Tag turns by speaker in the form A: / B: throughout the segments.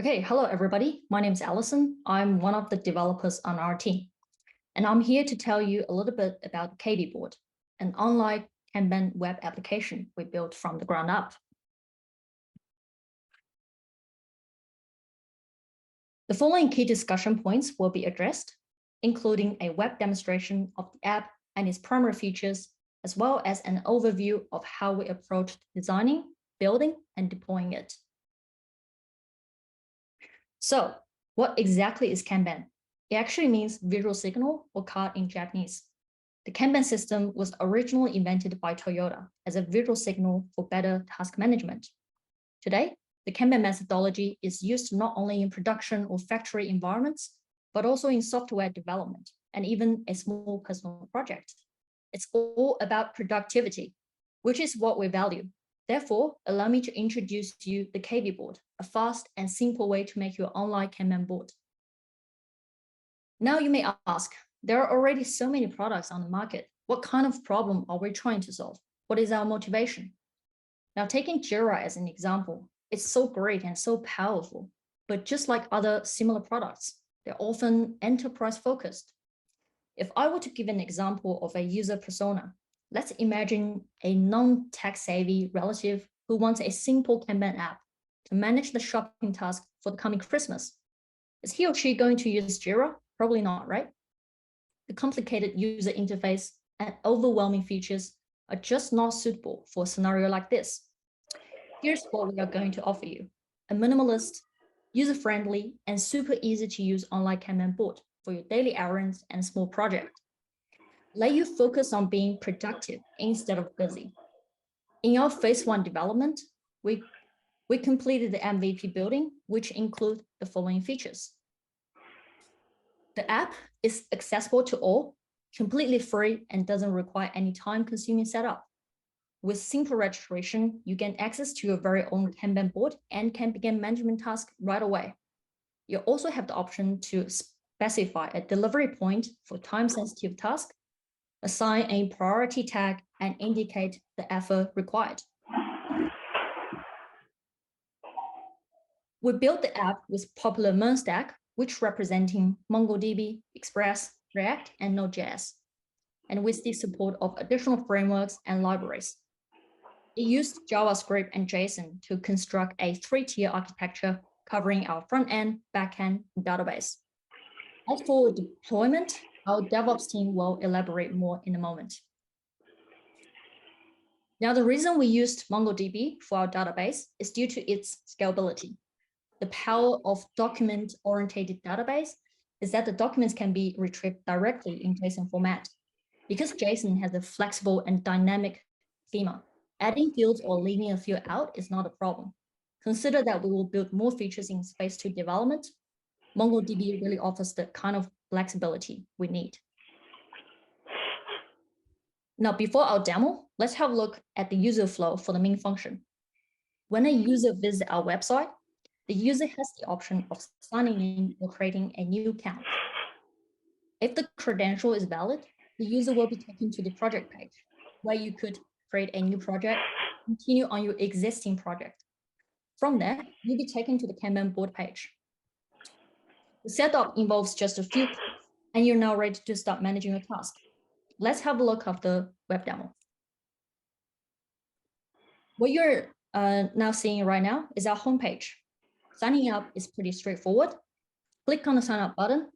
A: Okay, hello everybody. My name is Allison. I'm one of the developers on our team, and I'm here to tell you a little bit about KBboard, an online Kanban web application we built from the ground up. The following key discussion points will be addressed, including a web demonstration of the app and its primary features, as well as an overview of how we approached designing, building, and deploying it. So what exactly is Kanban? It actually means visual signal or card in Japanese. The Kanban system was originally invented by Toyota as a visual signal for better task management. Today, the Kanban methodology is used not only in production or factory environments, but also in software development and even a small personal project. It's all about productivity, which is what we value. Therefore, allow me to introduce to you the KBboard, a fast and simple way to make your online Kanban board. Now you may ask, there are already so many products on the market. What kind of problem are we trying to solve? What is our motivation? Now, taking Jira as an example, it's so great and so powerful, but just like other similar products, they're often enterprise focused. If I were to give an example of a user persona, let's imagine a non-tech savvy relative who wants a simple Kanban app to manage the shopping task for the coming Christmas. Is he or she going to use Jira? Probably not, right? The complicated user interface and overwhelming features are just not suitable for a scenario like this. Here's what we are going to offer you: a minimalist, user-friendly, and super easy to use online Kanban board for your daily errands and small projects. Let you focus on being productive instead of busy. In our phase 1 development, we completed the MVP building, which include the following features. The app is accessible to all, completely free, and doesn't require any time-consuming setup. With simple registration, you gain access to your very own Kanban board and can begin management tasks right away. You also have the option to specify a delivery point for time-sensitive tasks, assign a priority tag, and indicate the effort required. We built the app with popular MERN stack, which representing MongoDB, Express, React, and Node.js, and with the support of additional frameworks and libraries. It used JavaScript and JSON to construct a 3-tier architecture covering our front-end, back-end, and database. As for deployment, our DevOps team will elaborate more in a moment. Now, the reason we used MongoDB for our database is due to its scalability. The power of document-oriented database is that the documents can be retrieved directly in JSON format. Because JSON has a flexible and dynamic schema, adding fields or leaving a field out is not a problem. Consider that we will build more features in phase 2 development. MongoDB really offers the kind of flexibility we need. Now, before our demo, let's have a look at the user flow for the main function. When a user visits our website, the user has the option of signing in or creating a new account. If the credential is valid, the user will be taken to the project page, where you could create a new project, continue on your existing project. From there, you'll be taken to the Kanban board page. The setup involves just a few clicks, and you're now ready to start managing your task. Let's have a look at the web demo. What you're now seeing right now is our homepage. Signing up is pretty straightforward. Click on the sign up button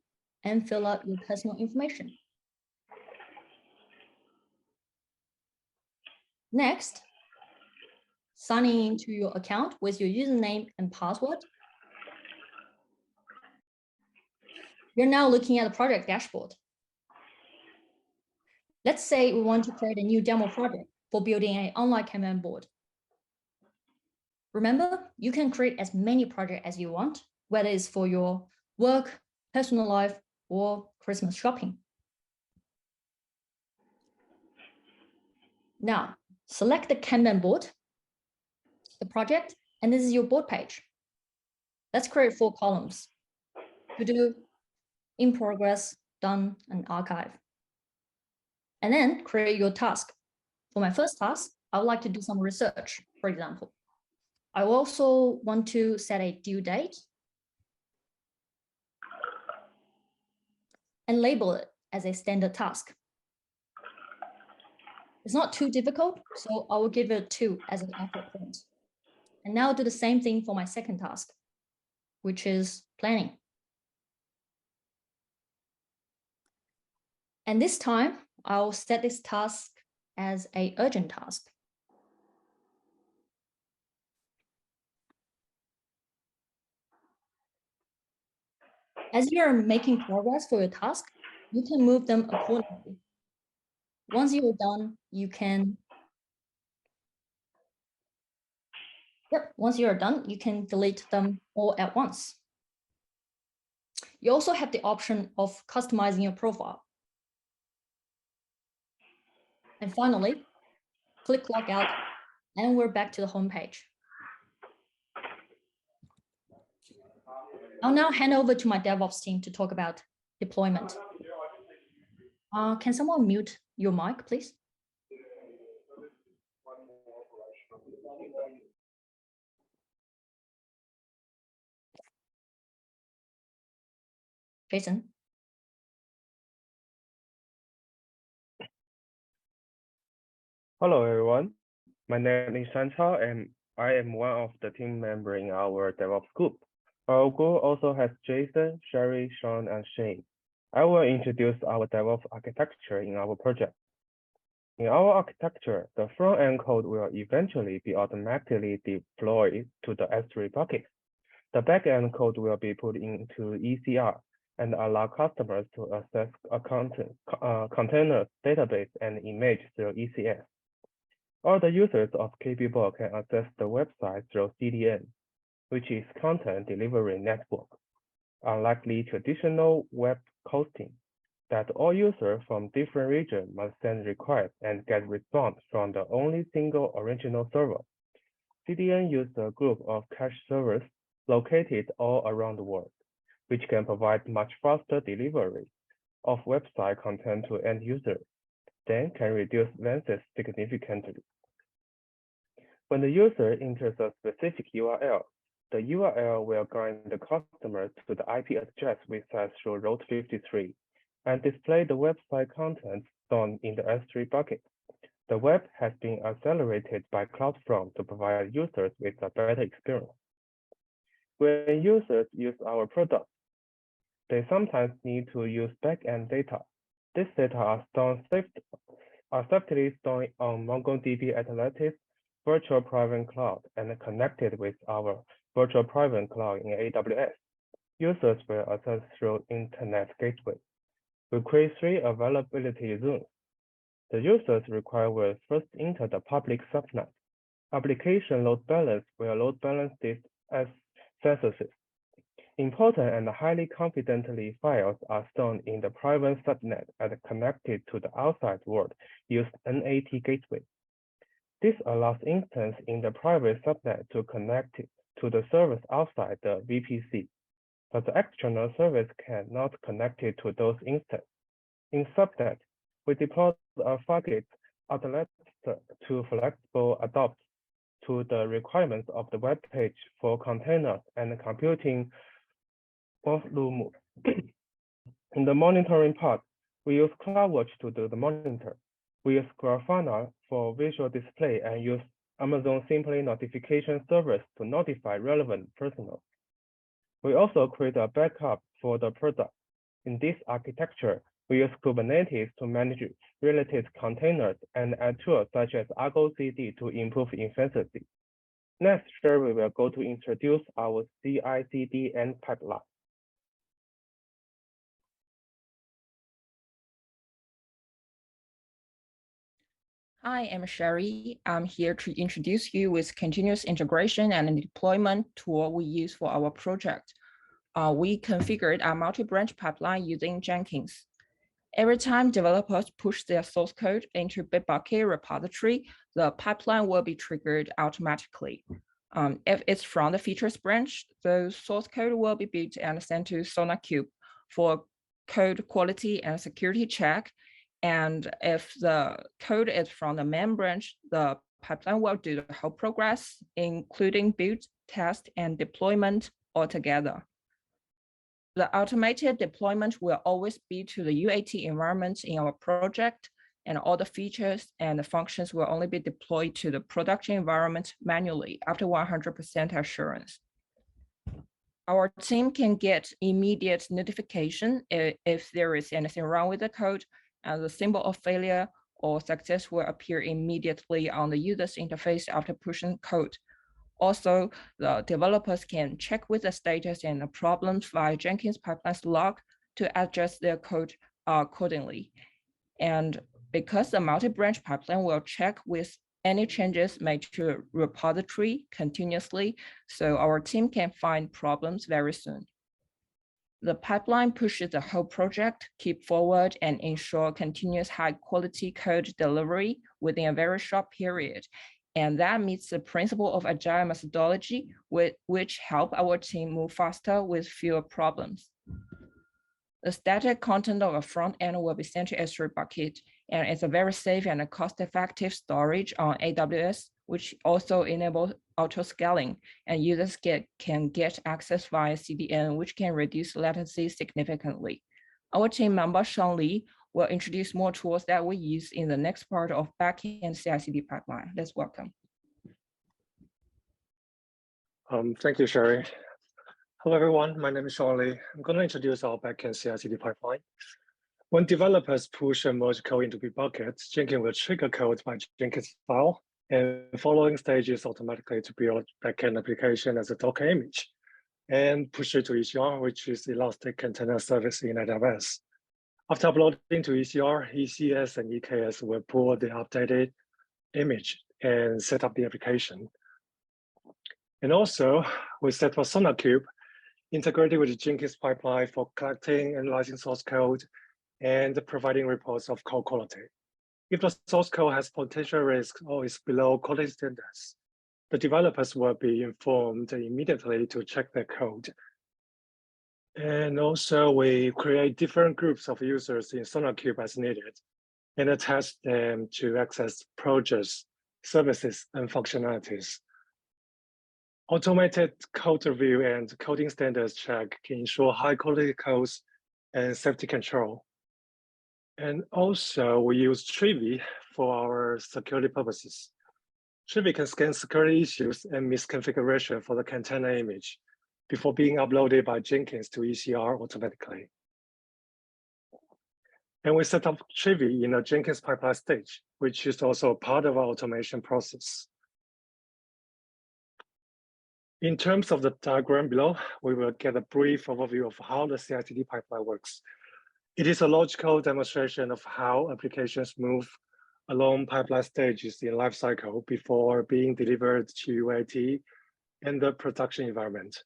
A: and fill out your personal information. Next, signing into your account with your username and password. You're now looking at the project dashboard. Let's say we want to create a new demo project for building an online Kanban board. Remember, you can create as many projects as you want, whether it's for your work, personal life, or Christmas shopping. Now, select the Kanban board, the project, and this is your board page. Let's create 4 columns: to do, in progress, done, and archive. And then create your task. For my first task, I would like to do some research, for example. I also want to set a due date and label it as a standard task. It's not too difficult, so I will give it a 2 as an effort point. And now do the same thing for my second task, which is planning. And this time, I'll set this task as an urgent task. As you're making progress for your task, you can move them accordingly. Once you're done, you can delete them all at once. You also have the option of customizing your profile. And finally, click log out, and we're back to the home page. I'll now hand over to my DevOps team to talk about deployment. Can someone mute your mic, please? Jason.
B: Hello, everyone. My name is Chanchao, and I am one of the team members in our DevOps group. Our group also has Jason, Sherry, Sean, and Shane. I will introduce our DevOps architecture in our project. In our architecture, the front-end code will eventually be automatically deployed to the S3 bucket. The back-end code will be put into ECR and allow customers to access a container database and image through ECS. All the users of KBboard can access the website through CDN, which is Content Delivery Network. Unlike traditional web hosting, that all users from different regions must send requests and get response from the only single original server. CDN uses a group of cache servers located all around the world, which can provide much faster delivery of website content to end users, then can reduce lengths significantly. When the user enters a specific URL, the URL will guide the customer to the IP address we set through route 53 and display the website content stored in the S3 bucket. The web has been accelerated by CloudFront to provide users with a better experience. When users use our product, they sometimes need to use backend data. This data are safely stored on MongoDB Atlantis virtual private cloud and connected with our virtual private cloud in AWS. Users will access through Internet Gateway. We create 3 availability zones. The users required will first enter the public subnet. Application load balance will load balance this as censuses. Important and highly confidently files are stored in the private subnet and connected to the outside world using NAT gateway. This allows instance in the private subnet to connect to the service outside the VPC, but the external service cannot connect it to those instances. In subnet, we deploy a Fargate outlet to flexible adapt to the requirements of the web page for containers and computing volume. In the monitoring part, we use CloudWatch to do the monitor. We use Grafana for visual display and use Amazon Simply Notification Service to notify relevant personnel. We also create a backup for the product. In this architecture, we use Kubernetes to manage related containers and add tools such as Argo CD to improve efficiency. Next, Sherry will go to introduce our CI/CD and pipeline.
C: Hi, I'm Sherry. I'm here to introduce you with continuous integration and deployment tool we use for our project. We configured a multi-branch pipeline using Jenkins. Every time developers push their source code into Bitbucket repository, the pipeline will be triggered automatically. If it's from the features branch, the source code will be built and sent to SonarQube for code quality and security check. And if the code is from the main branch, the pipeline will do the whole progress, including build, test, and deployment altogether. The automated deployment will always be to the UAT environment in our project, and all the features and the functions will only be deployed to the production environment manually after 100% assurance. Our team can get immediate notification if there is anything wrong with the code, and the symbol of failure or success will appear immediately on the user's interface after pushing code. Also, the developers can check with the status and the problems via Jenkins pipeline's log to adjust their code accordingly. And because the multi-branch pipeline will check with any changes made to a repository continuously, so our team can find problems very soon. The pipeline pushes the whole project, keep forward, and ensure continuous high-quality code delivery within a very short period. And that meets the principle of agile methodology, which help our team move faster with fewer problems. The static content of a front end will be sent to S3 bucket, and it's a very safe and cost-effective storage on AWS, which also enables auto-scaling, and users can get access via CDN, which can reduce latency significantly. Our team member, Sean Lee, will introduce more tools that we use in the next part of backend CI/CD pipeline. Let's welcome.
D: Thank you, Sherry. Hello, everyone. My name is Sean Lee. I'm going to introduce our backend CI/CD pipeline. When developers push and merge code into buckets, Jenkins will trigger code by Jenkins file, and following stages automatically to build backend application as a Docker image, and push it to ECR, which is Elastic Container Service in AWS. After uploading to ECR, ECS and EKS will pull the updated image and set up the application. And also, we set for SonarQube, integrated with the Jenkins pipeline for collecting, analyzing source code, and providing reports of code quality. If the source code has potential risk or is below quality standards, the developers will be informed immediately to check their code. And also, we create different groups of users in SonarQube as needed, and attach them to access projects, services, and functionalities. Automated code review and coding standards check can ensure high-quality codes and safety control. And also, we use Trivy for our security purposes. Trivy can scan security issues and misconfiguration for the container image before being uploaded by Jenkins to ECR automatically. And we set up Trivy in a Jenkins pipeline stage, which is also part of our automation process. In terms of the diagram below, we will get a brief overview of how the CI/CD pipeline works. It is a logical demonstration of how applications move along pipeline stages in lifecycle before being delivered to UAT and the production environment.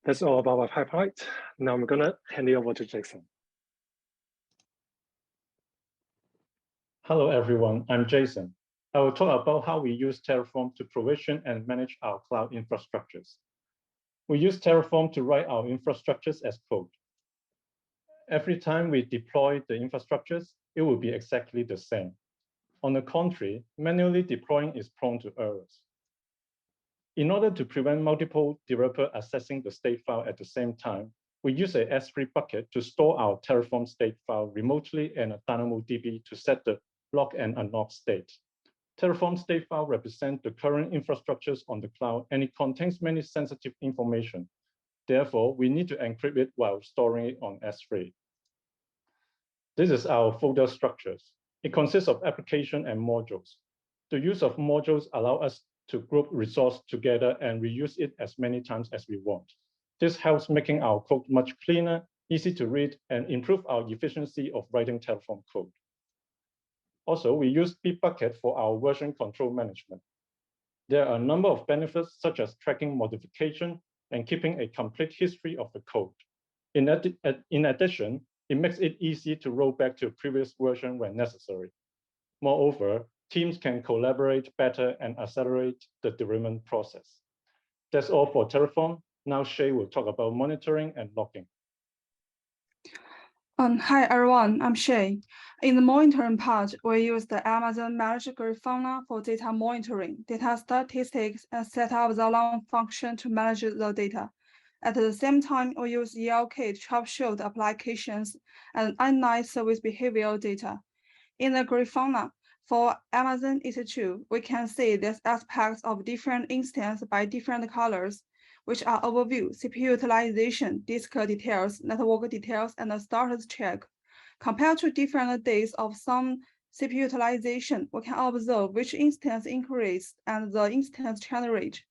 D: That's all about my pipeline. Now I'm gonna hand it over to Jason.
E: Hello, everyone. I'm Jason. I will talk about how we use Terraform to provision and manage our cloud infrastructures. We use Terraform to write our infrastructures as code. Every time we deploy the infrastructures, it will be exactly the same. On the contrary, manually deploying is prone to errors. In order to prevent multiple developers accessing the state file at the same time, we use a S3 bucket to store our Terraform state file remotely and a DynamoDB to set the lock and unlock state. Terraform state file represents the current infrastructures on the cloud, and it contains many sensitive information. Therefore, we need to encrypt it while storing it on S3. This is our folder structures. It consists of application and modules. The use of modules allows us to group resources together and reuse it as many times as we want. This helps making our code much cleaner, easy to read, and improve our efficiency of writing Terraform code. Also, we use Bitbucket for our version control management. There are a number of benefits, such as tracking modification and keeping a complete history of the code. In addition, it makes it easy to roll back to a previous version when necessary. Moreover, teams can collaborate better and accelerate the development process. That's all for Terraform. Now Shay will talk about monitoring and logging.
F: Hi everyone, I'm Shay. In the monitoring part, we use the Amazon Managed Grafana for data monitoring, data statistics, and set up the alarm function to manage the data. At the same time, we use ELK to troubleshoot applications and analyze service behavioral data. In the Grafana, for Amazon EC2, we can see these aspects of different instances by different colors, which are overview, CPU utilization, disk details, network details, and the status check. Compared to different days of some CPU utilization, we can observe which instance increased and the instance churn rate.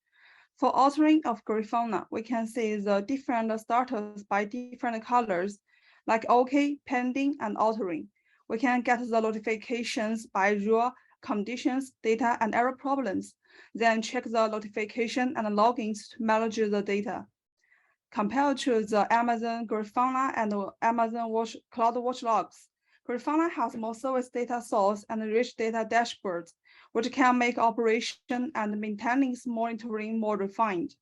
F: For altering of Grafana, we can see the different status by different colors, like OK, pending, and altering. We can get the notifications by raw conditions, data, and error problems, then check the notification and logins to manage the data. Compared to the Amazon Grafana and Amazon CloudWatch logs, Grafana has more service data source and rich data dashboards, which can make operation and maintenance monitoring more refined.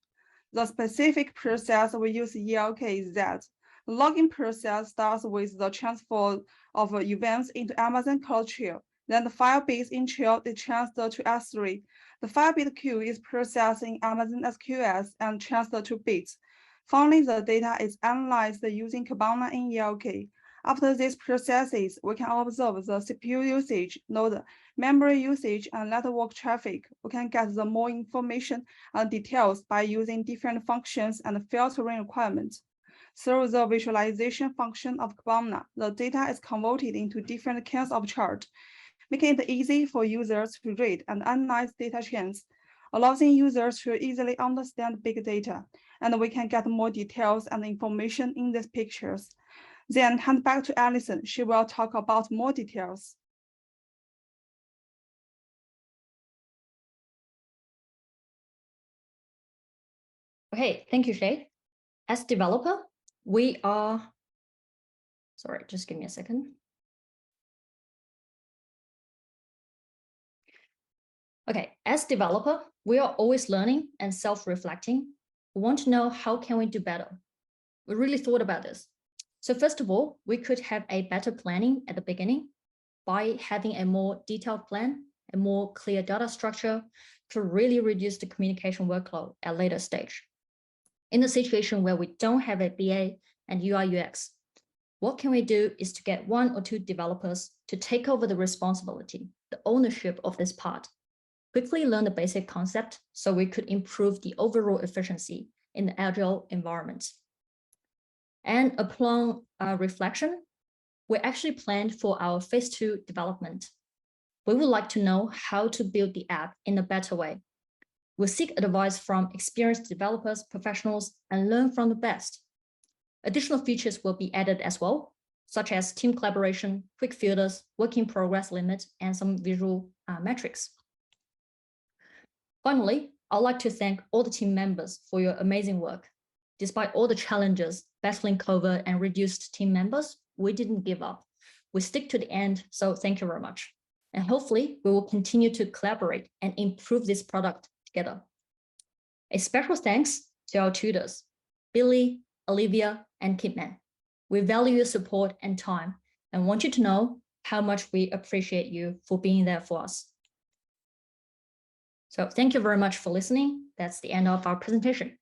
F: The specific process we use ELK is that the login process starts with the transfer of events into Amazon CloudTrail. Then the Firebase in Trail is transferred to S3. The Firebase queue is processed in Amazon SQS and transferred to Bits. Finally, the data is analyzed using Kibana in ELK. After these processes, we can observe the CPU usage, node, memory usage, and network traffic. We can get the more information and details by using different functions and filtering requirements. Through the visualization function of Kibana, the data is converted into different kinds of charts, making it easy for users to read and analyze data chains, allowing users to easily understand big data. And we can get more details and information in these pictures. Then hand back to Alison. She will talk about more details.
A: Okay, thank you, Shay. As developer, we are, sorry, just give me a second. Okay, as developer, we are always learning and self-reflecting. We want to know how can we do better. We really thought about this. So first of all, we could have a better planning at the beginning by having a more detailed plan, a more clear data structure to really reduce the communication workload at a later stage. In a situation where we don't have a BA and UI UX, what can we do is to get 1 or 2 developers to take over the responsibility, the ownership of this part, quickly learn the basic concept so we could improve the overall efficiency in the agile environment. And upon reflection, we actually planned for our phase 2 development. We would like to know how to build the app in a better way. We'll seek advice from experienced developers, professionals, and learn from the best. Additional features will be added as well, such as team collaboration, quick filters, work in progress limit, and some visual metrics. Finally, I'd like to thank all the team members for your amazing work. Despite all the challenges, battling COVID and reduced team members, we didn't give up. We stick to the end, so thank you very much. And hopefully we will continue to collaborate and improve this product together. A special thanks to our tutors, Billy, Olivia, and Kitman. We value your support and time and want you to know how much we appreciate you for being there for us. So thank you very much for listening. That's the end of our presentation.